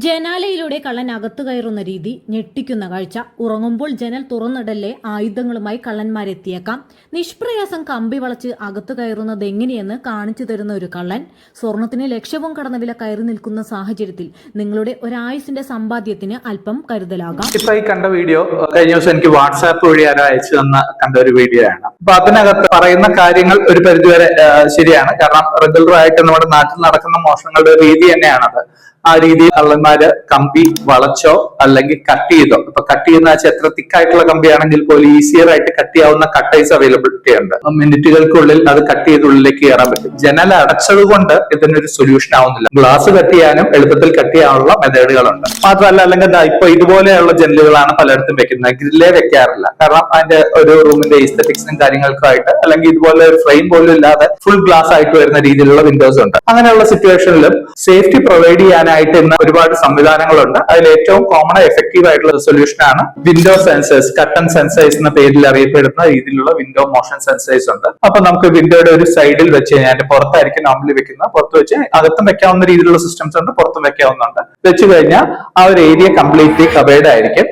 ജനാലയിലൂടെ കള്ളൻ അകത്തു കയറുന്ന രീതി ഞെട്ടിക്കുന്ന കാഴ്ച. ഉറങ്ങുമ്പോൾ ജനൽ തുറന്നിടല്ലേ, ആയുധങ്ങളുമായി കള്ളന്മാരെത്തിയേക്കാം. നിഷ്പ്രയാസം കമ്പി വളച്ച് അകത്തു കയറുന്നത് എങ്ങനെയെന്ന് കാണിച്ചു തരുന്ന ഒരു കള്ളൻ. സ്വർണത്തിന് ലക്ഷവും കടന്ന വില കയറി നിൽക്കുന്ന സാഹചര്യത്തിൽ നിങ്ങളുടെ ഒരായുസിന്റെ സമ്പാദ്യത്തിന് അല്പം കരുതലാകാം. ഇപ്പൊ ഈ കണ്ട വീഡിയോ കഴിഞ്ഞ ദിവസം എനിക്ക് വാട്സാപ്പ് വഴി ആരോ അയച്ചു തന്ന കണ്ട ഒരു വീഡിയോ ആണ്. അപ്പൊ അതിനകത്ത് പറയുന്ന കാര്യങ്ങൾ ഒരു പരിധിവരെ ശരിയാണ്. കാരണം റെഗുലർ ആയിട്ട് നമ്മുടെ നാട്ടിൽ നടക്കുന്ന മോഷണങ്ങളുടെ രീതി തന്നെയാണത്. ആ രീതിയിൽ കള്ളന്മാര് കമ്പി വളച്ചോ അല്ലെങ്കിൽ കട്ട് ചെയ്തോ, ഇപ്പൊ കട്ട് ചെയ്യുന്ന വെച്ചാൽ എത്ര തിക്കായിട്ടുള്ള കമ്പിയാണെങ്കിൽ പോലും ഈസിയർ ആയിട്ട് കട്ട് ചെയ്യാവുന്ന കട്ടേഴ്സ് അവൈലബിലിറ്റി ഉണ്ട്. മിനിറ്റുകൾക്കുള്ളിൽ അത് കട്ട് ചെയ്ത് ഉള്ളിലേക്ക് കയറാൻ പറ്റും. ജനൽ അടച്ചത് കൊണ്ട് ഇതിനൊരു സൊല്യൂഷൻ ആവുന്നില്ല. ഗ്ലാസ് കട്ട് ചെയ്യാനും എളുപ്പത്തിൽ കട്ട് ചെയ്യാനുള്ള മെത്തേഡുകളുണ്ട്. മാത്രമല്ല, അല്ലെങ്കിൽ ഇപ്പൊ ഇതുപോലെയുള്ള ജനലുകളാണ് പലയിടത്തും വെക്കുന്നത്. ഗ്രില്ലേ വെക്കാറില്ല. കാരണം അതിന്റെ ഒരു റൂമിന്റെ ഈസ്തറ്റിക്സിനും കാര്യങ്ങൾക്കായിട്ട്, അല്ലെങ്കിൽ ഇതുപോലെ ഒരു ഫ്രെയിം പോലും ഇല്ലാതെ ഫുൾ ഗ്ലാസ് ആയിട്ട് വരുന്ന രീതിയിലുള്ള വിൻഡോസ് ഉണ്ട്. അങ്ങനെയുള്ള സിറ്റുവേഷനിലും സേഫ്റ്റി പ്രൊവൈഡ് ചെയ്യാനായിട്ട് ഇന്ന് ഒരുപാട് സംവിധാനങ്ങളുണ്ട്. അതിൽ ഏറ്റവും കോമൺ എഫക്റ്റീവ് ആയിട്ടുള്ള സൊല്യൂഷൻ ആണ് വിൻഡോ സെൻസേഴ്സ്. കട്ടൺ സെൻസേഴ്സ് എന്ന പേരിൽ അറിയപ്പെടുന്ന രീതിയിലുള്ള വിൻഡോ മോഷൻ സെൻസേഴ്സ് ഉണ്ട്. അപ്പൊ നമുക്ക് വിൻഡോയുടെ ഒരു സൈഡിൽ വെച്ച് കഴിഞ്ഞാൽ, പുറത്തായിരിക്കും നോർമലി വെക്കുന്നത്, പുറത്ത് വെച്ച് അകത്തും വെക്കാവുന്ന രീതിയിലുള്ള സിസ്റ്റംസ് ഉണ്ട്, പുറത്തും വെക്കാവുന്നുണ്ട്. വെച്ച് കഴിഞ്ഞാൽ ആ ഒരു ഏരിയ കംപ്ലീറ്റ്ലി കവേർഡ് ആയിരിക്കും.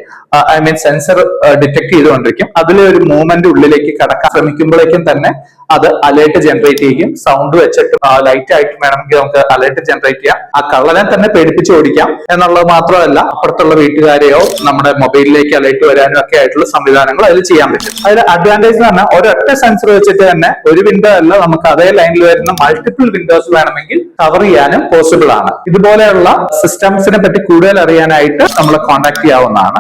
സെൻസർ ഡിറ്റക്ട് ചെയ്തുകൊണ്ടിരിക്കും. അതിലെ ഒരു മൂവ്മെന്റ് ഉള്ളിലേക്ക് കടക്കാൻ ശ്രമിക്കുമ്പോഴേക്കും തന്നെ അത് അലേർട്ട് ജനറേറ്റ് ചെയ്യും. സൗണ്ട് വെച്ചിട്ട് ലൈറ്റ് ആയിട്ട് വേണമെങ്കിൽ നമുക്ക് അലേർട്ട് ജനറേറ്റ് ചെയ്യാം. ആ കള്ളനെ തന്നെ പേടിപ്പിച്ച് ഓടിക്കാം എന്നുള്ളത് മാത്രമല്ല, അപ്പുറത്തുള്ള വീട്ടുകാരെയോ നമ്മുടെ മൊബൈലിലേക്ക് അലേർട്ട് വരാനും ഒക്കെ ആയിട്ടുള്ള സംവിധാനങ്ങൾ അതിൽ ചെയ്യാൻ പറ്റും. അതിൽ അഡ്വാൻറ്റേജ് എന്ന് പറഞ്ഞാൽ ഒരൊറ്റ സെൻസർ വെച്ചിട്ട് തന്നെ ഒരു വിൻഡോ അല്ല, നമുക്ക് അതേ ലൈനിൽ വരുന്ന മൾട്ടിപ്പിൾ വിൻഡോസ് വേണമെങ്കിൽ കവർ ചെയ്യാനും പോസിബിൾ ആണ്. ഇതുപോലെയുള്ള സിസ്റ്റംസിനെ പറ്റി കൂടുതൽ അറിയാനായിട്ട് നമ്മളെ കോൺടാക്ട് ചെയ്യാവുന്നതാണ്.